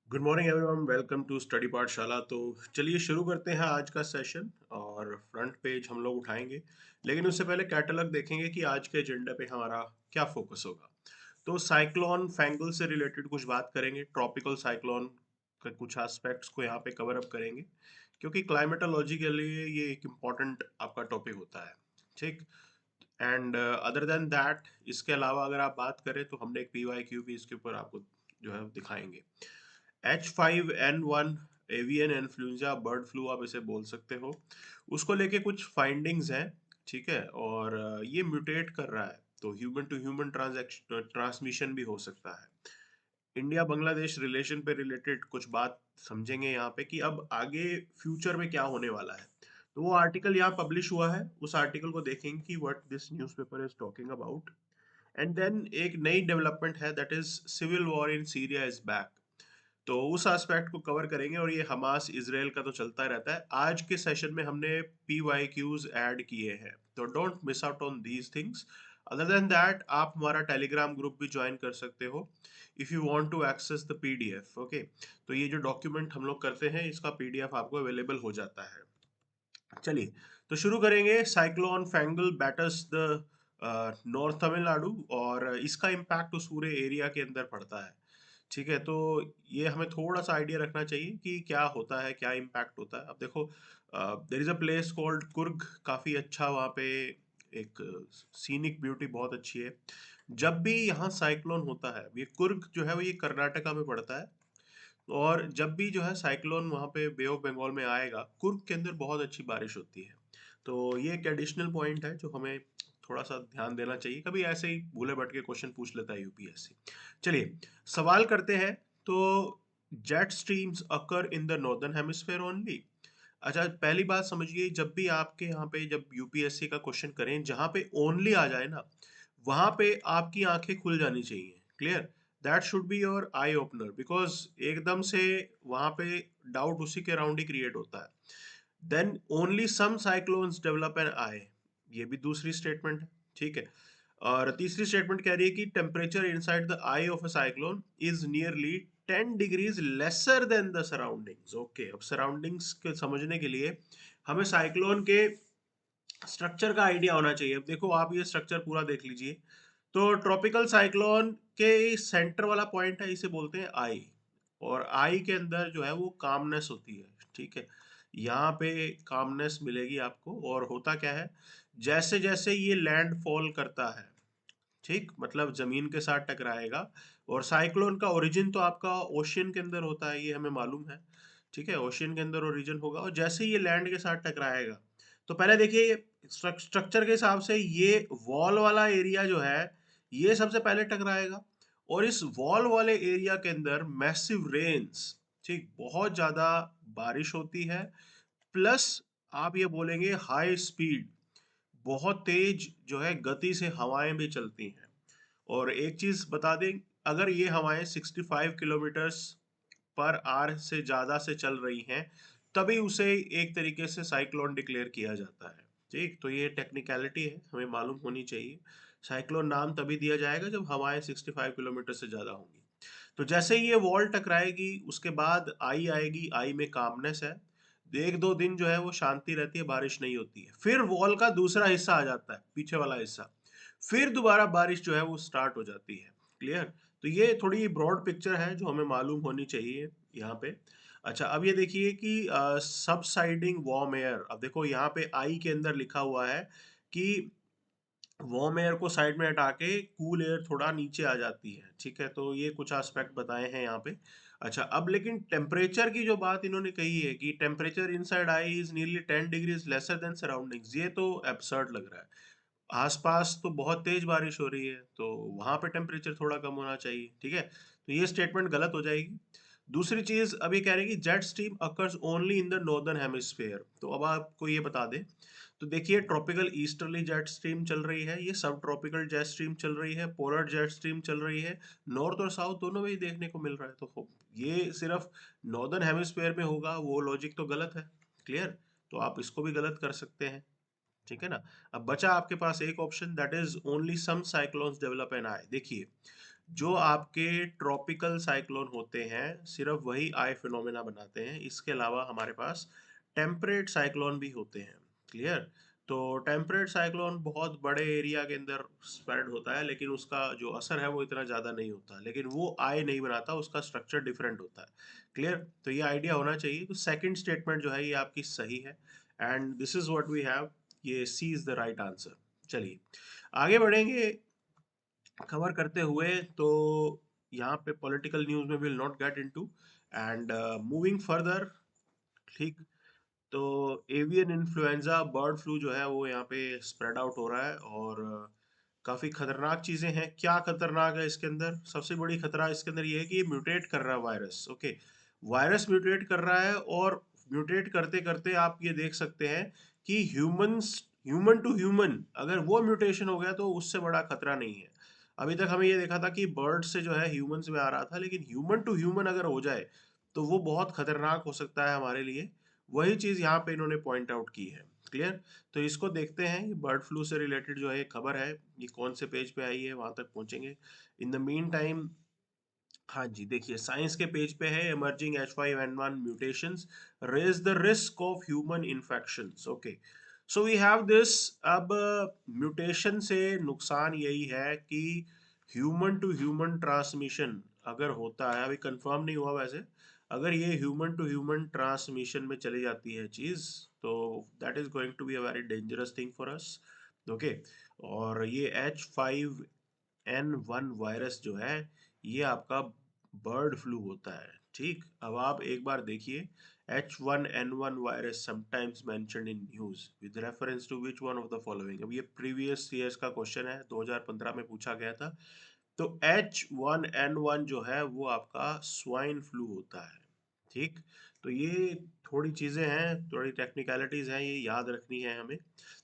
Good morning everyone, welcome to study Pathshala. तो चलिए शुरू करते हैं आज का सेशन। और फ्रंट पेज हम लोग उठाएंगे, लेकिन उससे पहले कैटलॉग देखेंगे कि आज के एजेंडा पे हमारा क्या फोकस होगा। तो साइक्लोन फैंगल से रिलेटेड कुछ बात करेंगे, ट्रॉपिकल साइक्लोन के कुछ एस्पेक्ट्स को यहाँ पे कवर अप करेंगे, क्योंकि क्लाइमेटोलॉजी के लिए ये एक इम्पॉर्टेंट आपका टॉपिक होता है। ठीक। एंड अदर देन दैट, इसके अलावा अगर आप बात करें तो हमने एक PYQ भी इसके ऊपर आपको जो है दिखाएंगे। H5N1 avian influenza bird flu आप इसे बोल सकते हो, उसको लेके कुछ फाइंडिंग्स हैं। ठीक है। और ये म्यूटेट कर रहा है, तो ह्यूमन टू ह्यूमन ट्रांसमिशन भी हो सकता है। इंडिया बांग्लादेश रिलेशन पे रिलेटेड कुछ बात समझेंगे यहाँ पे कि अब आगे फ्यूचर में क्या होने वाला है। तो वो आर्टिकल यहाँ पब्लिश हुआ है, उस आर्टिकल को देखेंगे कि what this newspaper is talking about. And then एक नई डेवलपमेंट है, that is civil war in Syria is back. तो उस एस्पेक्ट को कवर करेंगे, और ये हमास इसराइल का तो चलता रहता है। आज के सेशन में हमने PYQs ऐड किए हैं, तो don't miss out on these things. Other than that, आप हमारा टेलीग्राम ग्रुप भी ज्वाइन कर सकते हो if you want to access the PDF। Okay. तो ये जो डॉक्यूमेंट हम लोग करते हैं, इसका PDF आपको अवेलेबल हो जाता है। चलिए, तो शुरू करेंगे। Cyclone Fengal batters the north Tamil Nadu, और इसका इम्पैक्ट उस पूरे एरिया के अंदर पड़ता है। ठीक है। तो ये हमें थोड़ा सा आइडिया रखना चाहिए कि क्या होता है, क्या इम्पैक्ट होता है। अब देखो, there is a place called Coorg, काफ़ी अच्छा वहाँ पे एक सीनिक ब्यूटी बहुत अच्छी है। जब भी यहाँ साइक्लोन होता है, ये कुर्ग जो है वो ये कर्नाटका में पड़ता है। और जब भी जो है साइक्लोन वहाँ पे बे ऑफ बंगाल में आएगा, कुर्ग के अंदर बहुत अच्छी बारिश होती है। तो ये एक एडिशनल पॉइंट है जो हमें थोड़ा सा ध्यान देना चाहिए, कभी ऐसे ही भूले भटके क्वेश्चन पूछ लेता है UPSC। चलिए, सवाल करते हैं। तो jet streams occur in the northern hemisphere only. अच्छा, पहली बात समझिए, जब भी आपके यहाँ पे जब UPSC का क्वेश्चन करें, जहाँ पे ओनली आ जाए ना, वहां पे आपकी आंखें खुल जानी चाहिए। Clear. That should be your eye opener, because एकदम से वहां पे डाउट उसी के अराउंड ही क्रिएट होता है। Then only some cyclones develop N I, ये भी दूसरी स्टेटमेंट है। ठीक है। और तीसरी स्टेटमेंट कह रही है कि temperature inside the I of a cyclone is nearly 10 degrees lesser than the surroundings. Okay, अब सराउंडिंग्स के समझने के लिए हमें साइक्लोन के स्ट्रक्चर का आइडिया होना चाहिए। अब देखो, आप ये स्ट्रक्चर पूरा देख लीजिए। तो ट्रॉपिकल साइक्लोन के सेंटर वाला पॉइंट है, इसे बोलते हैं आई। और आई के अंदर जो है वो कामनेस होती है। ठीक है। यहाँ पे कामनेस मिलेगी आपको। और होता क्या है, जैसे जैसे ये लैंड फॉल करता है, ठीक, मतलब जमीन के साथ टकराएगा। और साइक्लोन का ओरिजिन तो आपका ओशियन के अंदर होता है, ये हमें मालूम है। ठीक है, ओशियन के अंदर ओरिजिन होगा, और जैसे ही ये लैंड के साथ टकराएगा, तो पहले देखिए, स्ट्रक्चर के हिसाब से ये वॉल वाला एरिया जो है, ये सबसे पहले टकराएगा। और इस वॉल वाले एरिया के अंदर मैसिव रेन्स, ठीक, बहुत ज्यादा बारिश होती है। प्लस आप ये बोलेंगे हाई स्पीड, बहुत तेज जो है गति से हवाएं भी चलती हैं। और एक चीज बता दें, अगर ये हवाएं 65 किलोमीटर्स पर आवर से ज्यादा से चल रही हैं, तभी उसे एक तरीके से साइक्लोन डिक्लेयर किया जाता है। ठीक, तो ये टेक्निकलिटी है, हमें मालूम होनी चाहिए। साइक्लोन नाम तभी दिया जाएगा जब हवाएं 65 किलोमीटर से ज्यादा होंगी। तो जैसे ही ये वॉल टकराएगी, उसके बाद आई आएगी। आई में कामनेस है। एक दो दिन जो है वो शांति रहती है, बारिश नहीं होती है। फिर वॉल का दूसरा हिस्सा आ जाता है, पीछे वाला हिस्सा। फिर दोबारा बारिश जो है वो स्टार्ट हो जाती है। क्लियर। तो ये थोड़ी ब्रॉड पिक्चर है जो हमें मालूम होनी चाहिए यहाँ पे। अच्छा, अब ये देखिए कि सबसाइडिंग वार्म एयर। अब देखो यहाँ पे आई के अंदर लिखा हुआ है कि वार्म एयर को साइड में हटा के कूल एयर थोड़ा नीचे आ जाती है। ठीक है, तो ये कुछ एस्पेक्ट बताए हैं यहाँ पे। अच्छा, अब लेकिन टेम्परेचर की जो बात इन्होंने कही है कि temperature inside I is nearly 10 degrees lesser than surroundings, ये तो एब्सर्ड लग रहा है। आसपास तो बहुत तेज बारिश हो रही है, तो वहां पे टेम्परेचर थोड़ा कम होना चाहिए। ठीक है, तो ये स्टेटमेंट गलत हो जाएगी। दूसरी चीज, अभी कह रहे हैं कि jet stream occurs only in the northern hemisphere. तो अब आपको ये बता दें, तो देखिए, ट्रॉपिकल ईस्टर्ली जेट स्ट्रीम चल रही है, ये सब ट्रॉपिकल जेट स्ट्रीम चल रही है, पोलर जेट स्ट्रीम चल रही है। नॉर्थ और साउथ दोनों में ही देखने को मिल रहा है। तो ये सिर्फ नॉर्दर्न हेमिस्फेयर में होगा, वो लॉजिक तो गलत है। क्लियर। तो आप इसको भी गलत कर सकते हैं। ठीक है ना। अब बचा आपके पास एक option, that is only some cyclones develop N I. देखिए, जो आपके ट्रॉपिकल साइक्लोन होते हैं सिर्फ वही आई फिनोमेना बनाते हैं, इसके अलावा हमारे पास टेम्परेट साइक्लोन भी होते हैं। क्लियर? तो टेम्परेट साइक्लोन बहुत बड़े एरिया के अंदर स्प्रेड होता है, लेकिन उसका जो असर है वो इतना ज़्यादा नहीं होता, लेकिन वो आई नहीं बनाता, उसका स्ट्रक्चर डिफरेंट होता है। क्लियर? तो ये आइडिया होना चाहिए। तो सेकंड स्टेटमेंट जो है ये आपकी सही है, and this is what we have, ये C is the right answer. चलिए आगे बढ़ेंगे कवर करते हुए। तो यहाँ पे पॉलिटिकल न्यूज में will not get into, and moving further. ठीक, तो एवियन इन्फ्लुएंजा बर्ड फ्लू जो है वो यहाँ पे स्प्रेड आउट हो रहा है, और काफी खतरनाक चीजें हैं। क्या खतरनाक है इसके अंदर? सबसे बड़ी खतरा इसके अंदर ये है कि ये म्यूटेट कर रहा है वायरस। ओके, वायरस म्यूटेट कर रहा है, और म्यूटेट करते करते आप ये देख सकते हैं कि ह्यूमन टू ह्यूमन अगर वो म्यूटेशन हो गया तो उससे बड़ा खतरा नहीं है। अभी तक हमें ये देखा था कि बर्ड से जो है ह्यूमंस में आ रहा था, लेकिन ह्यूमन टू ह्यूमन अगर हो जाए तो वो बहुत खतरनाक हो सकता है हमारे लिए। वही चीज यहाँ पे इन्होंने पॉइंट आउट की है। क्लियर? तो इसको देखते हैं, ये बर्ड फ्लू से रिलेटेड जो है खबर है, ये कौन से पेज पे आई है, वहां तक पहुंचेंगे। इन द मीन टाइम, हाँ जी, देखिए साइंस के पेज पे है, emerging H5N1 mutations raise the risk of human infections. Okay, so we have this. अब म्यूटेशन से नुकसान यही है कि ह्यूमन टू ह्यूमन ट्रांसमिशन अगर होता है, अभी कंफर्म नहीं हुआ वैसे, अगर ये ह्यूमन टू ह्यूमन ट्रांसमिशन में चली जाती है चीज, तो that is going to be a very dangerous thing for us. Okay, और ये H5N1 वायरस जो है ये आपका बर्ड फ्लू होता है। ठीक, अब आप एक बार देखिए, H1N1 virus sometimes mentioned in news with reference to which one of the following. अब ये प्रीवियस ईयर्स का क्वेश्चन है, 2015 में पूछा गया था। तो H1N1 जो है वो आपका स्वाइन फ्लू होता है। ठीक, तो ये थोड़ी चीजें हैं, थोड़ी टेक्निकलिटीज हैं, ये याद रखनी है हमें।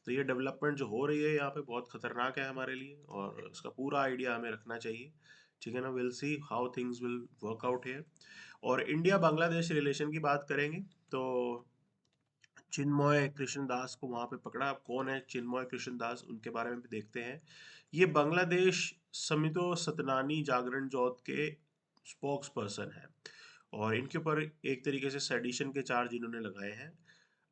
तो ये डेवलपमेंट जो हो रही है यहाँ पे बहुत खतरनाक है हमारे लिए, और इसका पूरा आइडिया हमें रखना चाहिए। ठीक है ना? Will see how things will work out here. और इंडिया बांग्लादेश रिलेशन की बात करेंगे, तो चिन्मय कृष्ण दास को वहां पे पकड़ा। अब कौन है चिन्मय कृष्ण दास, उनके बारे में भी देखते हैं। ये बांग्लादेश समितो सतनानी जागरण जोत के स्पोक्स पर्सन है, और इनके ऊपर एक तरीके से सेडिशन के चार्ज इन्होंने लगाए हैं।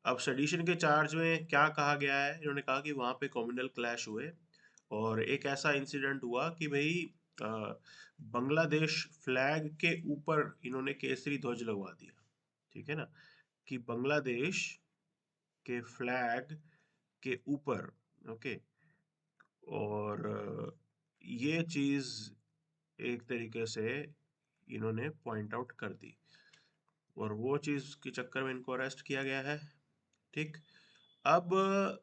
अब सेडिशन के चार्ज में क्या कहा गया है, इन्होंने कहा कि वहां पे कम्युनल क्लैश हुए, और एक ऐसा इंसिडेंट हुआ कि भाई अ, बांग्लादेश फ्लैग के ऊपर इन्होंने केसरी ध्वज लगवा दिया। ठीक है ना? कि बांग्लादेश के फ्लैग के ऊपर। ओके, और ये चीज एक तरीके से इन्होंने पॉइंट आउट कर दी, और वो चीज के चक्कर में इनको अरेस्ट किया गया है। ठीक, अब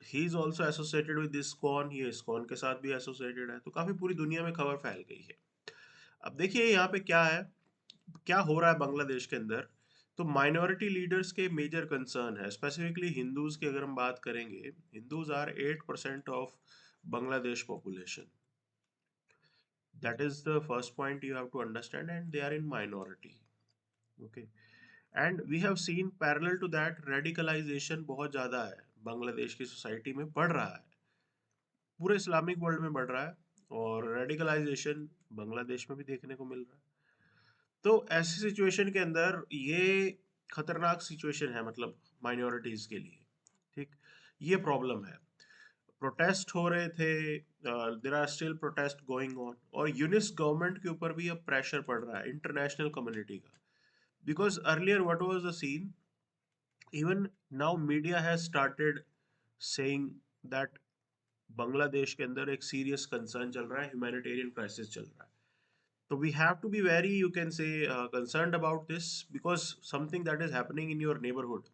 he is also associated with ISKCON, ये इस्कॉन के साथ भी एसोसिएटेड है, तो काफी पूरी दुनिया में खबर फैल गई है। अब देखिए यहाँ पे क्या है, क्या हो रहा है बांग्लादेश के अंदर। तो माइनॉरिटी लीडर्स के मेजर कंसर्न है, स्पेसिफिकली हिंदूज की अगर हम बात करेंगे, Hindus are 8% of Bangladesh population. That is the first point you have to understand, and they are in minority. Okay, and we have seen parallel to that radicalization बहुत ज्यादा है बांग्लादेश की सोसाइटी में, बढ़ रहा है, पूरे इस्लामिक वर्ल्ड में बढ़ रहा है, और रेडिकलाइजेशन बांग्लादेश में भी देखने को मिल रहा है। तो ऐसी सिचुएशन के अंदर ये खतरनाक सिचुएशन है, मतलब माइनॉरिटीज के लिए। ठीक, ये प्रॉब्लम है। प्रोटेस्ट हो रहे थे, there are still protest going on, और यूनिस गवर्नमेंट के ऊपर भी अब प्रेशर पड़ रहा है इंटरनेशनल कम्युनिटी का, because earlier what was the scene, even now media has started saying that Bangladesh के अंदर एक सीरियस कंसर्न चल रहा है, ह्यूमैनिटेरियन क्राइसिस चल रहा है। So we have to be very, you can say, concerned about this, because something that is happening in your neighborhood,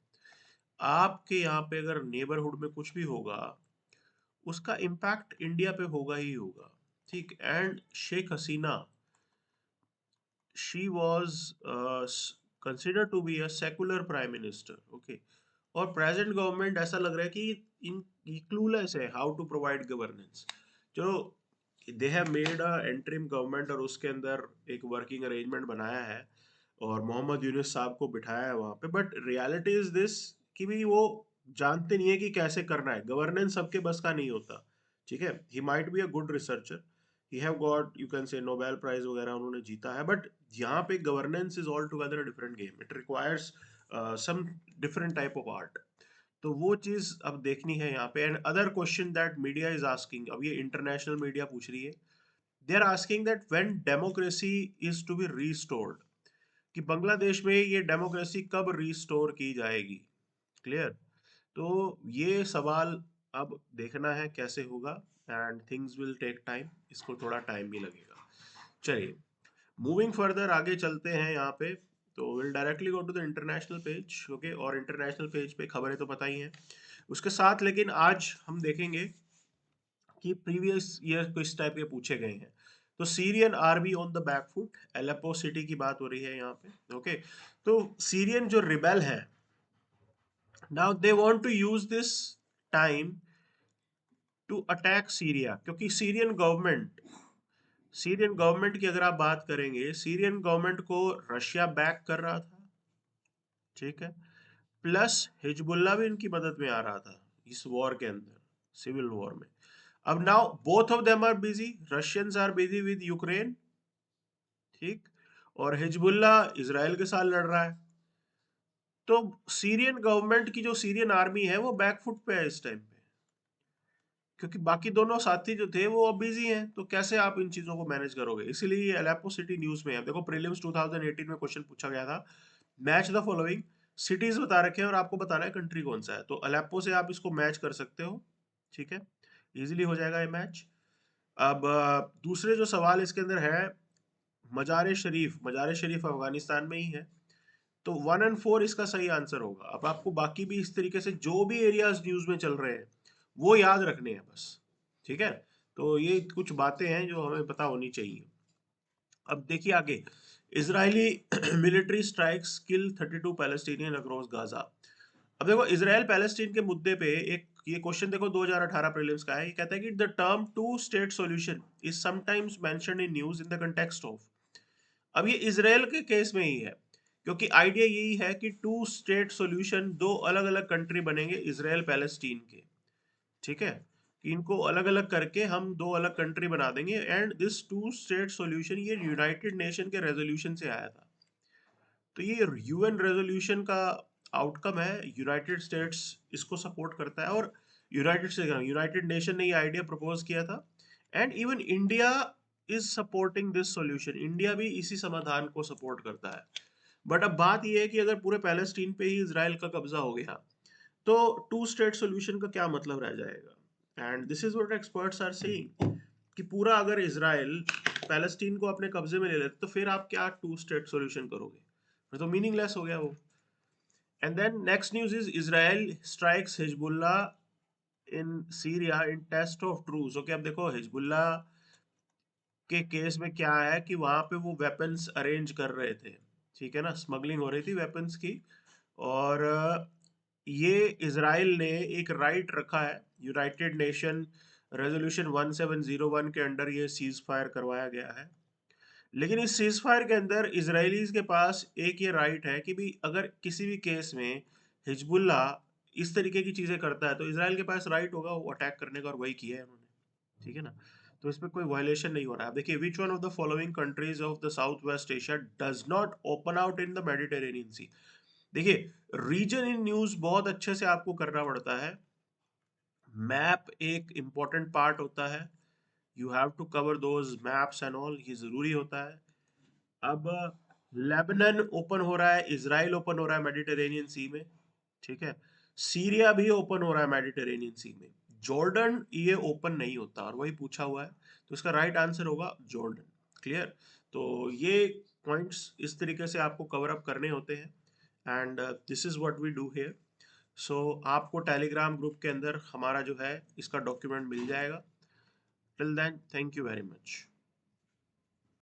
आपके यहाँ पे अगर नेबरहुड में कुछ भी होगा, उसका इम्पैक्ट इंडिया पे होगा ही होगा। ठीक, and Sheikh Hasina, she was consider to be a secular prime minister. Okay, और प्रेजेंट गवर्नमेंट ऐसा लग रहा है कि इन क्लूलेस है हाउ टू प्रोवाइड गवर्नेंस। चलो, they have made a interim government, और उसके अंदर एक वर्किंग अरेंजमेंट बनाया है, और मोहम्मद यूनुस साहब को बिठाया है वहां पे, बट रियलिटी इज दिस कि भी वो जानते नहीं है कि कैसे करना है। गवर्नेंस सबके बस का नहीं होता। ठीक है, he might be a good researcher, he have got, you can say, Nobel prize वगैरह उन्होंने जीता है, बट यहाँ पे governance is all together different game, it requires some different type of art. तो वो चीज अब देखनी है यहाँ पे। And other question that media is asking, अब ये इंटरनेशनल मीडिया पूछ रही है, they are asking that when democracy is to be restored, कि बांग्लादेश में ये डेमोक्रेसी कब रिस्टोर की जाएगी। क्लियर। तो ये सवाल अब देखना है कैसे होगा, and things will take time, इसको थोड़ा टाइम भी लगेगा। चलिए, मूविंग फर्दर, आगे चलते हैं यहाँ पे। तो will directly go to the international page, okay. और इंटरनेशनल पेज पे खबरें तो पता ही हैं, उसके साथ लेकिन आज हम देखेंगे कि प्रीवियस ईयर किस टाइप के पूछे गए हैं। तो Syrian army on the back foot, Aleppo city की बात हो रही है यहाँ पे, ओके। तो सीरियन जो रिबेल है, now they want to use this time to attack Syria, क्योंकि सीरियन गवर्नमेंट की अगर आप बात करेंगे, सीरियन गवर्नमेंट को रशिया बैक कर रहा था, ठीक है, प्लस हिजबुल्ला भी इनकी मदद में आ रहा था इस वॉर के अंदर, सिविल वॉर में। अब now both of them are busy, Russians are busy with Ukraine, ठीक, और हिजबुल्ला इसराइल के साथ लड़ रहा है। तो सीरियन गवर्नमेंट की जो सीरियन आर्मी है वो बैकफुट पे है इस टाइम पे, क्योंकि बाकी दोनों साथी जो थे वो अब बिजी हैं। तो कैसे आप इन चीजों को मैनेज करोगे, इसीलिए ये अलेप्पो सिटी न्यूज में है। देखो, प्रीलिम्स 2018 में क्वेश्चन पूछा गया था, मैच द फॉलोइंग, सिटीज बता रखे हैं और आपको बताना है कंट्री कौन सा है। तो अलेप्पो से आप इसको मैच कर सकते हो, ठीक है, इजीली हो जाएगा ये मैच। अब दूसरे जो सवाल इसके अंदर है, मजार शरीफ अफगानिस्तान में ही है, तो 1 और 4 इसका सही आंसर होगा। अब आपको बाकी भी इस तरीके से जो भी एरियाज न्यूज में चल रहे हैं वो याद रखने हैं बस, ठीक है। तो ये कुछ बातें हैं जो हमें पता होनी चाहिए। अब देखिए आगे, इजरायली मिलिट्री स्ट्राइक्स किल 32 पैलेस्टीनियन अक्रॉस गाजा। अब देखो, इसराइल पैलेस्टीन के मुद्दे पे एक ये क्वेश्चन देखो 2018 प्रीलिम्स का है। ये कहता है कि the term two state solution is sometimes mentioned in news in the context of. अब ये इसराइल के केस में ही है, क्योंकि आइडिया यही है कि टू स्टेट सॉल्यूशन, दो अलग अलग कंट्री बनेंगे इसराइल पैलेस्टीन के, ठीक है, कि इनको अलग अलग करके हम दो अलग कंट्री बना देंगे। And this two state solution ये यूनाइटेड नेशन के रेजोल्यूशन से आया था। तो ये यूएन रेजोल्यूशन का आउटकम है, यूनाइटेड स्टेट्स इसको सपोर्ट करता है, और यूनाइटेड नेशन ने ये आइडिया प्रपोज किया था। And even India is supporting this solution, India भी इसी समाधान को सपोर्ट करता है। बट अब बात यह है कि अगर पूरे पैलेस्टीन पे ही इसराइल का कब्जा हो गया तो टू स्टेट सॉल्यूशन का क्या मतलब रह जाएगा। And this is what experts are saying, कि पूरा अगर इसराइल पैलेस्टीन को अपने कब्जे में ले लेते तो फिर आप क्या टू स्टेट सॉल्यूशन करोगे, फिर तो मीनिंगलेस हो गया वो। And then next news is Israel strikes Hezbollah in Syria in test of truce. Okay, अब देखो हिजबुल्ला के केस में क्या है कि वहां पे वो वेपन्स अरेंज कर रहे थे, ठीक है ना, स्मगलिंग हो रही थी वेपन्स की। और ये इसराइल ने एक राइट रखा है, यूनाइटेड नेशन रेजोल्यूशन 1701 के अंडर ये सीज फायर करवाया गया है। लेकिन इस सीज फायर के अंदर इसराइलीज के पास एक ये राइट है कि भी अगर किसी भी केस में हिजबुल्ला इस तरीके की चीजें करता है तो इसराइल के पास राइट होगा वो अटैक करने का, और वही किया है उन्होंने, ठीक है ना। तो इसमें कोई वायलेशन नहीं हो रहा है। अब देखिए, which one of the following countries of the south west Asia does not open out in the Mediterranean sea. देखिए, रीजन इन न्यूज बहुत अच्छे से आपको करना पड़ता है, मैप एक इंपॉर्टेंट पार्ट होता है, you have to cover those maps and all, ये जरूरी होता है। अब लेबनान ओपन हो रहा है, इसराइल ओपन हो रहा है मेडिटेरेनियन सी में, ठीक है, सीरिया भी ओपन हो रहा है मेडिटेरेनियन सी में, जॉर्डन ये ओपन नहीं होता, और वही पूछा हुआ है, तो इसका राइट आंसर होगा जॉर्डन। क्लियर। तो ये पॉइंट्स इस तरीके से आपको कवर अप करने होते हैं, and this is what we do here. So आपको टेलीग्राम ग्रुप के अंदर हमारा जो है इसका डॉक्यूमेंट मिल जाएगा। Till then, thank you very much.